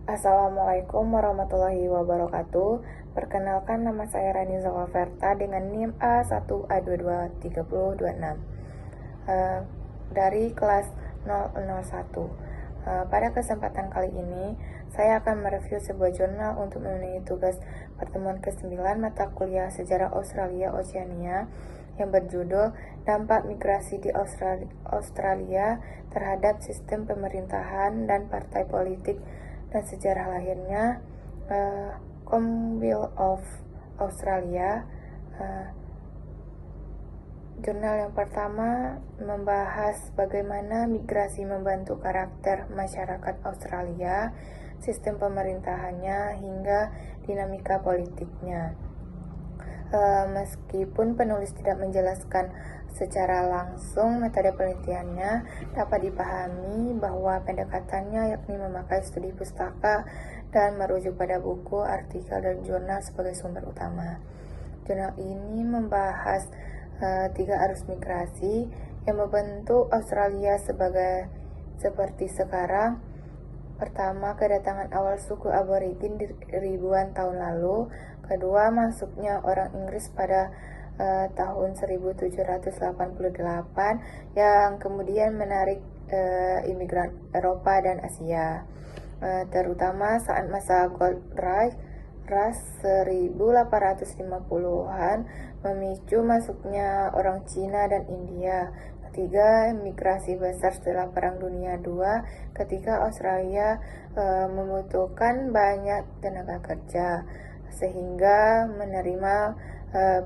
Assalamualaikum warahmatullahi wabarakatuh. Perkenalkan, nama saya Rani Zakaverta dengan NIM A1A223026 dari kelas 001. Pada kesempatan kali ini, saya akan mereview sebuah jurnal untuk memenuhi tugas pertemuan ke-9 mata kuliah Sejarah Australia Oceania yang berjudul Dampak Migrasi di Australia terhadap Sistem Pemerintahan dan Partai Politik dan Sejarah Lahirnya, Commonwealth of Australia. Jurnal yang pertama membahas bagaimana migrasi membantu karakter masyarakat Australia, sistem pemerintahannya, hingga dinamika politiknya. Meskipun penulis tidak menjelaskan secara langsung metode penelitiannya, dapat dipahami bahwa pendekatannya yakni memakai studi pustaka dan merujuk pada buku, artikel, dan jurnal sebagai sumber utama. Jurnal ini membahas 3 arus migrasi yang membentuk Australia seperti sekarang. Pertama, kedatangan awal suku aborigin ribuan tahun lalu. Kedua, masuknya orang Inggris pada tahun 1788 yang kemudian menarik imigran Eropa dan Asia, terutama saat masa Gold Rush 1850-an, memicu masuknya orang Cina dan India. Ketiga, migrasi besar setelah Perang Dunia II ketika Australia membutuhkan banyak tenaga kerja, sehingga menerima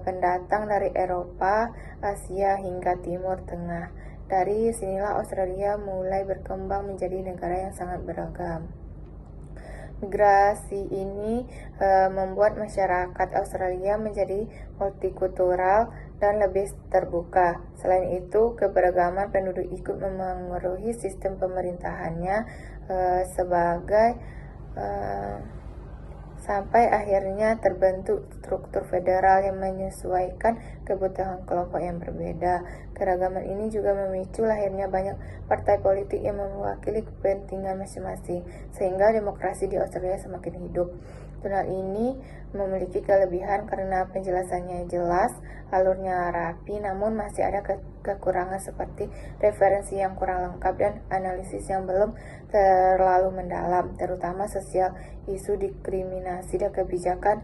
pendatang dari Eropa, Asia, hingga Timur Tengah. Dari sinilah Australia mulai berkembang menjadi negara yang sangat beragam. Migrasi ini membuat masyarakat Australia menjadi multikultural dan lebih terbuka. Selain itu, keberagaman penduduk ikut memengaruhi sistem pemerintahannya sampai akhirnya terbentuk struktur federal yang menyesuaikan kebutuhan kelompok yang berbeda. Keragaman ini juga memicu lahirnya banyak partai politik yang mewakili kepentingan masing-masing, sehingga demokrasi di Australia semakin hidup. Jurnal ini memiliki kelebihan karena penjelasannya jelas, alurnya rapi, namun masih ada kekurangan seperti referensi yang kurang lengkap dan analisis yang belum terlalu mendalam, terutama sosial, isu diskriminasi, dan kebijakan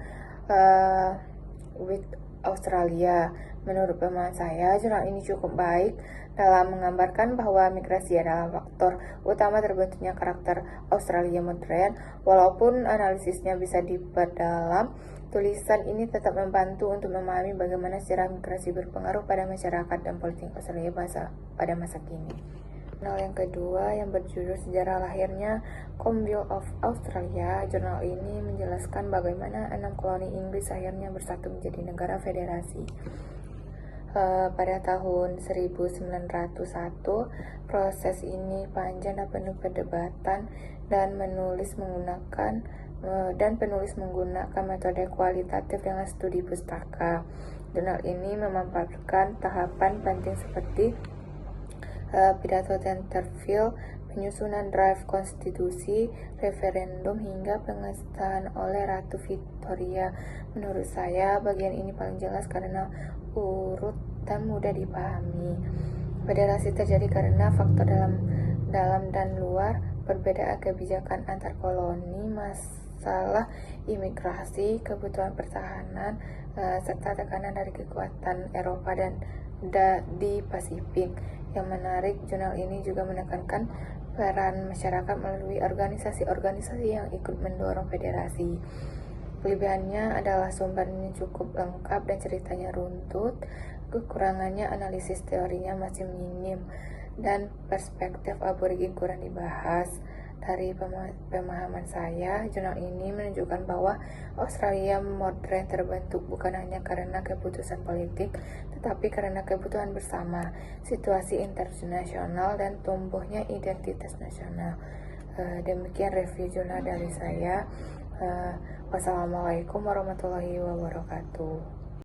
with Australia. Menurut pemahaman saya, jurnal ini cukup baik dalam menggambarkan bahwa migrasi adalah faktor utama terbentuknya karakter Australia modern. Walaupun analisisnya bisa diperdalam, tulisan ini tetap membantu untuk memahami bagaimana sejarah migrasi berpengaruh pada masyarakat dan politik Australia pada masa kini. Jurnal yang kedua yang berjudul Sejarah Lahirnya Commonwealth of Australia. Jurnal ini menjelaskan bagaimana 6 koloni Inggris akhirnya bersatu menjadi negara federasi. Pada tahun 1901, proses ini panjang dan penuh perdebatan, dan penulis menggunakan metode kualitatif dengan studi pustaka. Jurnal ini memaparkan tahapan penting seperti pidato Tenterfield, penyusunan draft konstitusi, referendum, hingga pengesahan oleh Ratu Victoria. Menurut saya, bagian ini paling jelas karena urut dan mudah dipahami. Federasi terjadi karena faktor dalam dan luar, perbedaan kebijakan antar koloni, masalah imigrasi, kebutuhan pertahanan, serta tekanan dari kekuatan Eropa dan di Pasifik. Yang menarik, jurnal ini juga menekankan peran masyarakat melalui organisasi-organisasi yang ikut mendorong federasi. Kelebihannya adalah sumbernya cukup lengkap dan ceritanya runtut. Kekurangannya, analisis teorinya masih minim dan perspektif aborigin kurang dibahas. Dari pemahaman saya, jurnal ini menunjukkan bahwa Australia modern terbentuk bukan hanya karena keputusan politik, tetapi karena kebutuhan bersama, situasi internasional, dan tumbuhnya identitas nasional. Demikian review jurnal dari saya. Wassalamualaikum warahmatullahi wabarakatuh.